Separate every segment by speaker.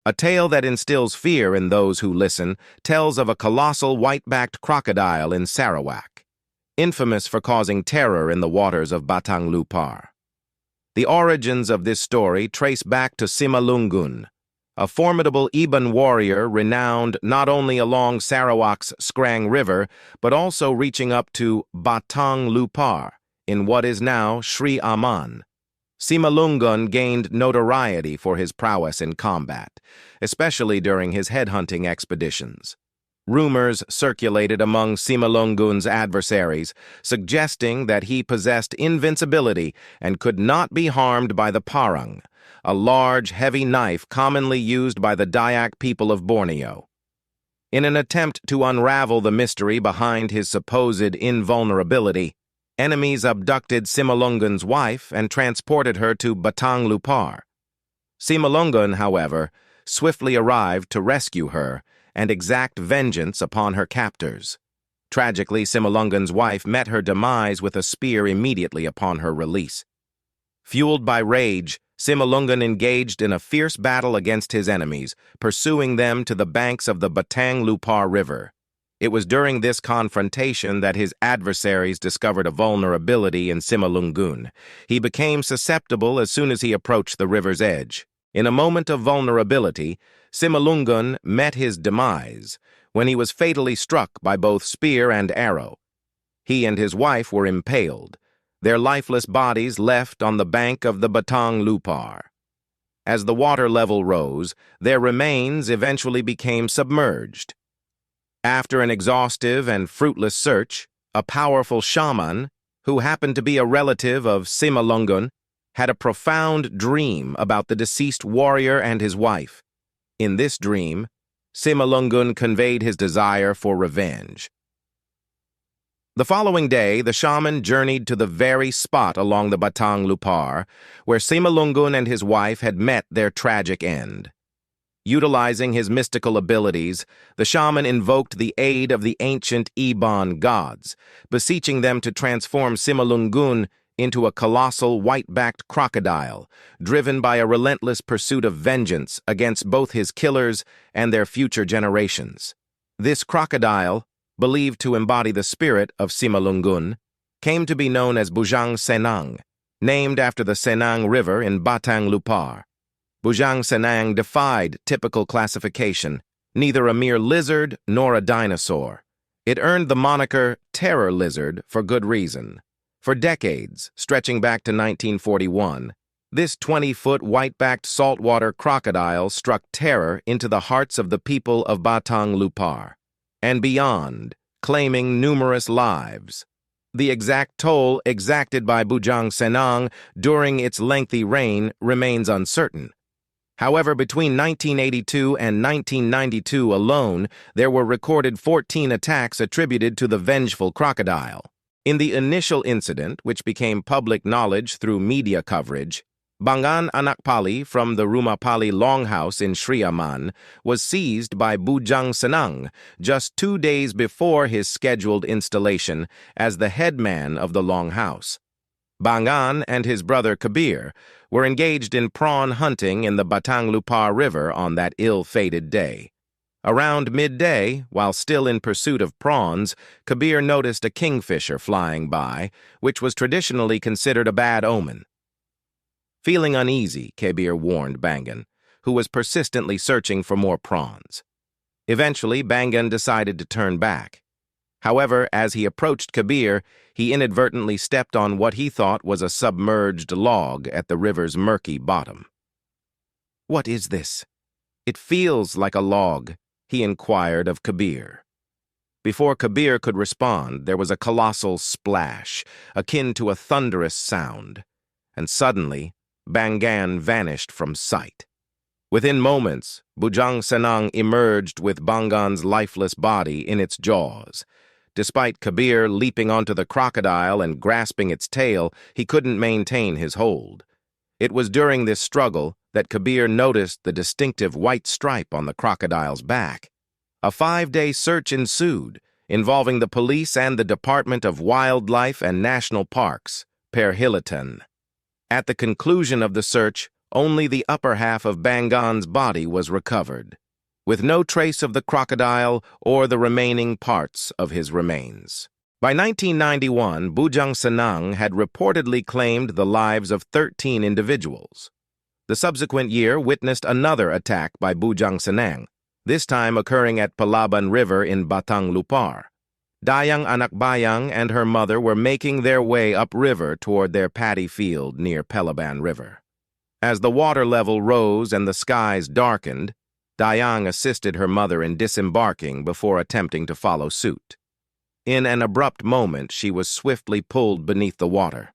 Speaker 1: A tale that instills fear in those who listen tells of a colossal white-backed crocodile in Sarawak, infamous for causing terror in the waters of Batang Lupar. The origins of this story trace back to Simalungun, a formidable Iban warrior renowned not only along Sarawak's Skrang River, but also reaching up to Batang Lupar in what is now Sri Aman. Simalungun gained notoriety for his prowess in combat, especially during his headhunting expeditions. Rumors circulated among Simalungun's adversaries, suggesting that he possessed invincibility and could not be harmed by the parang, a large, heavy knife commonly used by the Dayak people of Borneo. In an attempt to unravel the mystery behind his supposed invulnerability, enemies abducted Simalungun's wife and transported her to Batang Lupar. Simalungun, however, swiftly arrived to rescue her and exact vengeance upon her captors. Tragically, Simalungun's wife met her demise with a spear immediately upon her release. Fueled by rage, Simalungun engaged in a fierce battle against his enemies, pursuing them to the banks of the Batang Lupar River. It was during this confrontation that his adversaries discovered a vulnerability in Simalungun. He became susceptible as soon as he approached the river's edge. In a moment of vulnerability, Simalungun met his demise when he was fatally struck by both spear and arrow. He and his wife were impaled, their lifeless bodies left on the bank of the Batang Lupar. As the water level rose, their remains eventually became submerged. After an exhaustive and fruitless search, a powerful shaman, who happened to be a relative of Simalungun, had a profound dream about the deceased warrior and his wife. In this dream, Simalungun conveyed his desire for revenge. The following day, the shaman journeyed to the very spot along the Batang Lupar where Simalungun and his wife had met their tragic end. Utilizing his mystical abilities, the shaman invoked the aid of the ancient Iban gods, beseeching them to transform Simalungun into a colossal white-backed crocodile, driven by a relentless pursuit of vengeance against both his killers and their future generations. This crocodile, believed to embody the spirit of Simalungun, came to be known as Bujang Senang, named after the Senang River in Batang Lupar. Bujang Senang defied typical classification, neither a mere lizard nor a dinosaur. It earned the moniker Terror Lizard for good reason. For decades, stretching back to 1941, this 20-foot white-backed saltwater crocodile struck terror into the hearts of the people of Batang Lupar and beyond, claiming numerous lives. The exact toll exacted by Bujang Senang during its lengthy reign remains uncertain. However, between 1982 and 1992 alone, there were recorded 14 attacks attributed to the vengeful crocodile. In the initial incident, which became public knowledge through media coverage, Bangan Anakpali from the Rumapali Longhouse in Sri Aman was seized by Bujang Senang just 2 days before his scheduled installation as the headman of the Longhouse. Bangan and his brother Kabir were engaged in prawn hunting in the Batang Lupar River on that ill-fated day. Around midday, while still in pursuit of prawns, Kabir noticed a kingfisher flying by, which was traditionally considered a bad omen. Feeling uneasy, Kabir warned Bangan, who was persistently searching for more prawns. Eventually, Bangan decided to turn back. However, as he approached Kabir, he inadvertently stepped on what he thought was a submerged log at the river's murky bottom. "What is this? It feels like a log," he inquired of Kabir. Before Kabir could respond, there was a colossal splash, akin to a thunderous sound, and suddenly, Bangan vanished from sight. Within moments, Bujang Senang emerged with Bangan's lifeless body in its jaws. Despite Kabir leaping onto the crocodile and grasping its tail, he couldn't maintain his hold. It was during this struggle that Kabir noticed the distinctive white stripe on the crocodile's back. A 5-day search ensued, involving the police and the Department of Wildlife and National Parks, Perhilatan. At the conclusion of the search, only the upper half of Bangan's body was recovered, with no trace of the crocodile or the remaining parts of his remains. By 1991, Bujang Senang had reportedly claimed the lives of 13 individuals. The subsequent year witnessed another attack by Bujang Senang, this time occurring at Palaban River in Batang Lupar. Dayang Anakbayang and her mother were making their way upriver toward their paddy field near Palaban River. As the water level rose and the skies darkened, Dayang assisted her mother in disembarking before attempting to follow suit. In an abrupt moment, she was swiftly pulled beneath the water.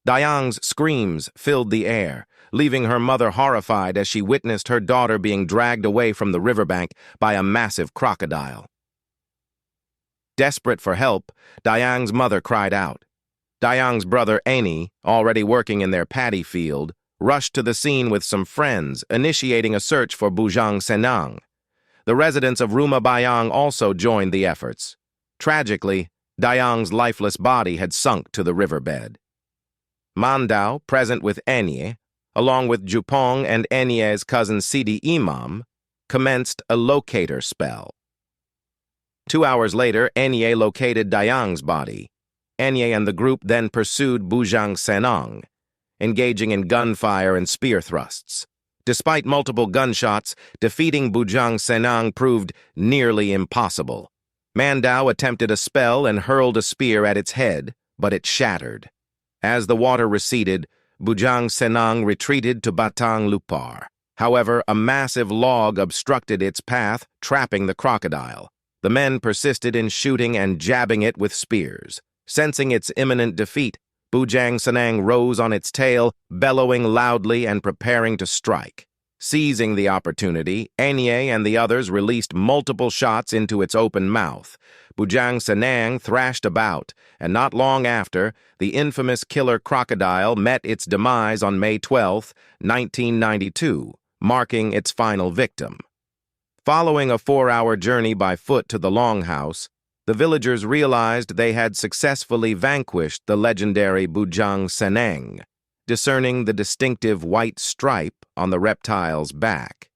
Speaker 1: Dayang's screams filled the air, leaving her mother horrified as she witnessed her daughter being dragged away from the riverbank by a massive crocodile. Desperate for help, Dayang's mother cried out. Dayang's brother Ani, already working in their paddy field, rushed to the scene with some friends, initiating a search for Bujang Senang. The residents of Rumah Bayang also joined the efforts. Tragically, Dayang's lifeless body had sunk to the riverbed. Mandao, present with Enye, along with Jupong and Enye's cousin Sidi Imam, commenced a locator spell. 2 hours later, Enye located Dayang's body. Enye and the group then pursued Bujang Senang, engaging in gunfire and spear thrusts. Despite multiple gunshots, defeating Bujang Senang proved nearly impossible. Mandao attempted a spell and hurled a spear at its head, but it shattered. As the water receded, Bujang Senang retreated to Batang Lupar. However, a massive log obstructed its path, trapping the crocodile. The men persisted in shooting and jabbing it with spears. Sensing its imminent defeat, Bujang Senang rose on its tail, bellowing loudly and preparing to strike. Seizing the opportunity, Enye and the others released multiple shots into its open mouth. Bujang Senang thrashed about, and not long after, the infamous killer crocodile met its demise on May 12, 1992, marking its final victim. Following a 4-hour journey by foot to the Longhouse, the villagers realized they had successfully vanquished the legendary Bujang Senang, discerning the distinctive white stripe on the reptile's back.